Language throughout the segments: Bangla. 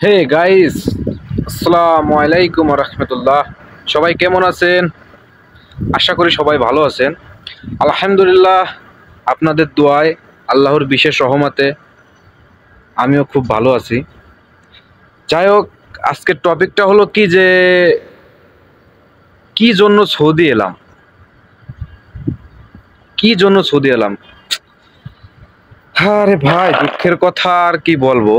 হে গাইস, আসসালামু আলাইকুম রহমতুল্লাহ। সবাই কেমন আছেন? আশা করি সবাই ভালো আছেন। আলহামদুলিল্লাহ, আপনাদের দোয়ায়, আল্লাহর বিশেষ রহমতে আমিও খুব ভালো আছি। যাই হোক, আজকের টপিকটা হলো কি যে কি জন্য সৌদি এলাম, কি জন্য সৌদি এলাম। আরে ভাই, দুঃখের কথা আর কি বলবো।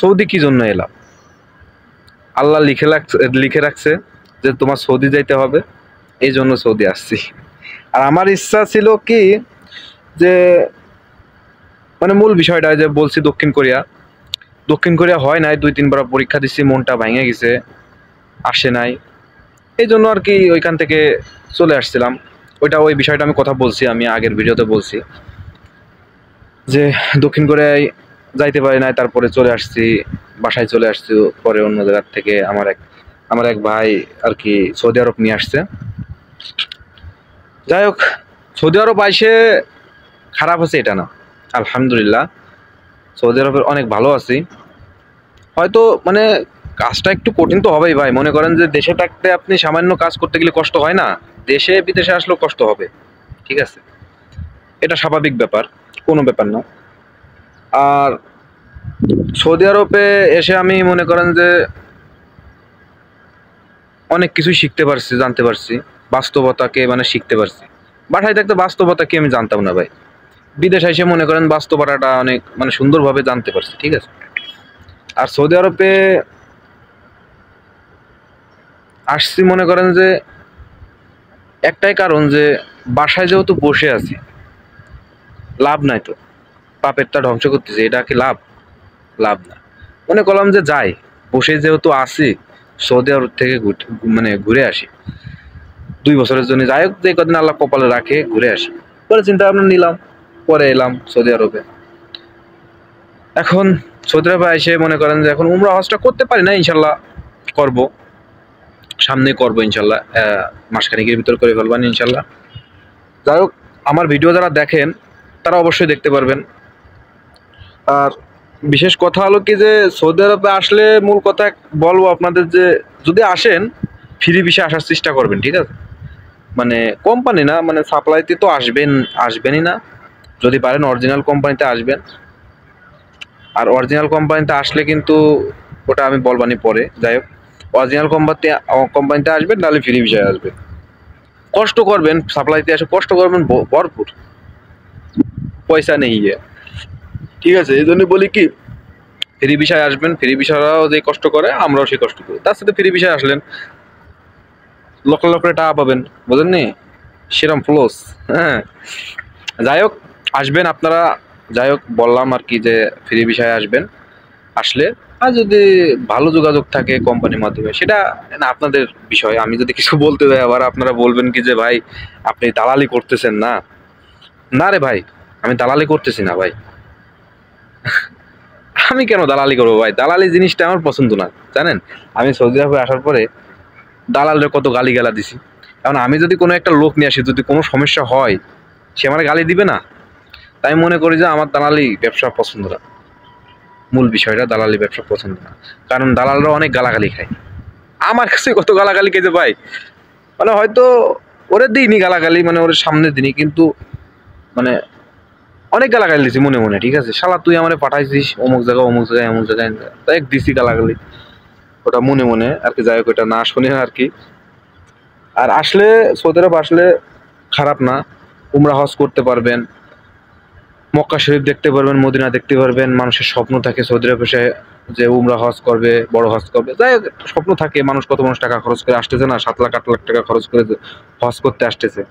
সৌদি কি জন্য এলাম, আল্লাহ লিখে রাখছে যে তোমার সৌদি যাইতে হবে, এই জন্য সৌদি আসছি। আর আমার ইচ্ছা ছিল কি যে মানে মূল বিষয়টা যে বলছি দক্ষিণ কোরিয়া হয় নাই, 2-3 বার পরীক্ষা দিচ্ছি, মনটা ভেঙে গেছে, আসে নাই। এই জন্য আর কি ওইখান থেকে চলে আসছিলাম। ওই বিষয়টা আমি কথা বলছি, আমি আগের ভিডিওতে বলছি যে দক্ষিণ কোরিয়ায় যাইতে পারি নাই, তারপরে চলে আসছি, বাসায় চলে আসছি। পরে অন্য জায়গার থেকে আমার এক ভাই আর কি সৌদি আরব নিয়ে আসছে। যাই হোক, সৌদি আরব আইসে খারাপ আছে এটা না, আলহামদুলিল্লাহ সৌদি আরবের অনেক ভালো আছি। হয়তো মানে কাজটা একটু কঠিন তো হবেই ভাই। মনে করেন যে দেশে থাকতে আপনি সামান্য কাজ করতে গেলে কষ্ট হয় না, দেশে বিদেশে আসলেও কষ্ট হবে, ঠিক আছে? এটা স্বাভাবিক ব্যাপার, কোনো ব্যাপার না। আর সৌদি আরবে এসে আমি মনে করেন যে অনেক কিছুই শিখতে পারছি, জানতে পারছি, বাস্তবতাকে মানে শিখতে পারছি। বাসায় থাকতে বাস্তবতা কি আমি জানতাম না ভাই, বিদেশে এসে মনে করেন বাস্তবতাটা অনেক মানে সুন্দরভাবে জানতে পারছি, ঠিক আছে? আর সৌদি আরবে আসছি মনে করেন যে একটাই কারণ যে বাসায় যেহেতু বসে আছি, লাভ নাই তো, পাপেরটা ধ্বংস করতেছে, এটা কি লাভ? লাভ না। মনে করলাম যে যাই, বসে যেহেতু আছি, সৌদি আরব থেকে মানে ঘুরে আসি 2 বছরের জন্য, যাই হোক যে কদিন আল্লাহ কপালে রাখে ঘুরে আসি। পরে চিন্তা ভাবনা নিলাম, পরে এলাম সৌদি আরবে। এখন সৌদি আরবে এসে মনে করেন যে এখন উমরা হজটা করতে পারি না, ইনশাল্লাহ করব, সামনে করবো ইনশাল্লাহ, মাসখানেকের ভিতর করে ফেলবান ইনশাল্লাহ। যাই হোক, আমার ভিডিও যারা দেখেন তারা অবশ্যই দেখতে পারবেন। আর বিশেষ কথা হলো কি যে সৌদি আরবে আসলে মূল কথা বলবো আপনাদের যে যদি আসেন ফ্রি ভিসায় আসার চেষ্টা করবেন, ঠিক আছে? মানে কোম্পানি না, মানে সাপ্লাইতে তো আসবেনই না। যদি পারেন অরিজিনাল কোম্পানিতে আসবেন। আর অরিজিনাল কোম্পানিতে আসলে কিন্তু ওটা আমি বলবানি পরে। যাই হোক, অরিজিনাল কোম্পানিতে আসবেন, নাহলে ফ্রি ভিসায় আসবেন। কষ্ট করবেন, সাপ্লাইতে এসে কষ্ট করবেন ভরপুর, পয়সা নেই, ঠিক আছে? এই জন্য বলি কি, ফ্রি ভিসায় আসবেন। ফ্রি ভিসারাও যে কষ্ট করে, আমরাও সেই কষ্ট করি। তার সাথে ফ্রি ভিসায় আসলেন লক্ষ লক্ষ টাকা পাবেন, বুঝেননি? সেরম ফ্লোস। হ্যাঁ, যাই হোক, আসবেন আপনারা। যাই হোক, বললাম আর কি যে ফ্রি ভিসায় আসবেন। আসলে আর যদি ভালো যোগাযোগ থাকে কোম্পানির মাধ্যমে, সেটা না আপনাদের বিষয়। আমি যদি কিছু বলতে যাই আবার আপনারা বলবেন কি যে ভাই আপনি দালালি করতেছেন। না, না রে ভাই, আমি দালালি করতেছি না ভাই। আমি কেন দালালি করবো ভাই? দালালি জিনিসটা আমার পছন্দ না, জানেন? আমি সৌদি আরবে আসার পরে দালালের কত গালি গালা দিছি। কারণ আমি যদি কোনো একটা লোক নিয়ে আসি, যদি কোনো সমস্যা হয়, সে আমার গালি দিবে না? তাই মনে করি যে আমার দালালি ব্যবসা পছন্দ না। মূল বিষয়টা দালালি ব্যবসা পছন্দ না, কারণ দালালরা অনেক গালাগালি খায়। আমার কাছে কত গালাগালি খেয়েছে ভাই, মানে হয়তো ওরে দিইনি গালাগালি, মানে ওর সামনে দিনই, কিন্তু মানে অনেক গালাগালি দিছি মনে মনে, ঠিক আছে? শালা তুই আমারে পাঠাইছিস অমুক জায়গায় অমুক জায়গায় এমন জায়গায়, তাই দিছি গালাগালি, ওটা মনে মনে আর কি। যাই হোক, ওটা না শুনে আর কি। আর আসলে সৌদি আরব আসলে খারাপ না, উমরা হজ করতে পারবেন, মক্কা শরীফ দেখতে পারবেন, মদিনা দেখতে পারবেন। মানুষের স্বপ্ন থাকে সৌদি আরবে এসে যে উমরা হজ করবে, বড় হজ করবে। যাই হোক, স্বপ্ন থাকে, কত মানুষ টাকা খরচ করে আসতেছে না, 7 লাখ 8 লাখ টাকা খরচ করে হজ করতে আসতেছে।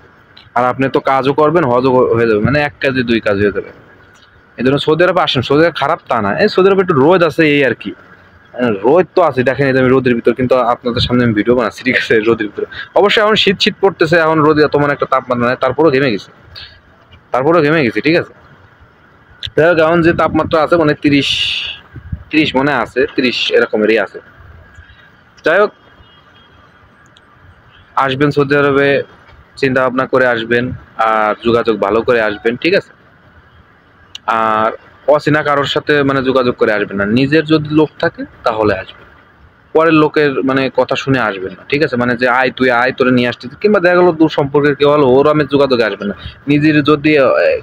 আর আপনি তো কাজও করবেন, হজও হয়ে যাবে, মানে এক কাজে 2 কাজ হয়ে যাবে। এই জন্য সৌদি আরবে আসেন। সৌদি আরব খারাপ তা না, এই সৌদি আরবে একটু রোদ আছে, এই আর কি। রোদ তো আছে, দেখেন আমি রোদের ভিতর, কিন্তু আপনাদের সামনে আমি ভিডিও বানাচ্ছি, ঠিক আছে? রোদের ভিতরে অবশ্যই এখন শীত শীত পড়তেছে, এখন রোদ এত মানে একটা তাপমাত্রা নেই, তারপরেও ঘেমে গেছি, ঠিক আছে? যাই হোক, এখন যে তাপমাত্রা আছে মানে 30 মনে আছে, 30 এরকমেরই আছে। যাই হোক, আসবেন সৌদি আরবে, চিন্তা ভাবনা করে আসবেন, আর যোগাযোগ ভালো করে আসবেন, ঠিক আছে? আর অচেনা কারোর সাথে মানে যোগাযোগ করে আসবেন না। নিজের যদি লোক থাকে তাহলে আসবেন, পরের লোকের মানে কথা শুনে আসবেন না, ঠিক আছে? মানে যে আয় তুই আয় তোরে নিয়ে আসতে, কিংবা দেখা গেলো দূর সম্পর্কের কেউ হলো ওর আমি যোগাযোগে আসবেন না। নিজের যদি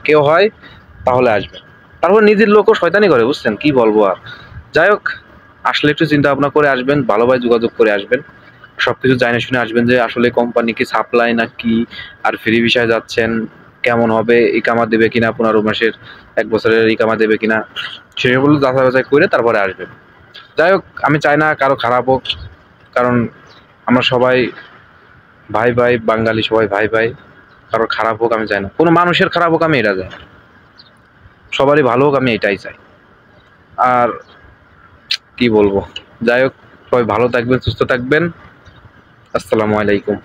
কেউ হয় তাহলে আসবেন। তারপর নিজের লোকও শয়তানি করে, বুঝছেন কি বলবো আর। যাই হোক, আসলে একটু চিন্তা ভাবনা করে আসবেন, ভালোভাবে যোগাযোগ করে আসবেন, সবকিছু জানে শুনে আসবেন যে আসলে কোম্পানি কি সাপ্লাই না কি, আর ফ্রি ভিসায় যাচ্ছেন কেমন হবে, ইকামা দেবে কিনা, 15 মাসের 1 বছরের ইকামা দেবে কিনা, সেগুলো যাচাই বাছাই করে তারপরে আসবেন। যাই হোক, আমি চাই না কারো খারাপ হোক, কারণ আমরা সবাই ভাই ভাই, বাঙালি সবাই ভাই ভাই, কারোর খারাপ হোক আমি চাই না, কোনো মানুষের খারাপ হোক আমি এটা চাই না, সবারই ভালো হোক আমি এটাই চাই। আর কি বলবো, যাই হোক, সবাই ভালো থাকবেন, সুস্থ থাকবেন। আসসালামু আলাইকুম।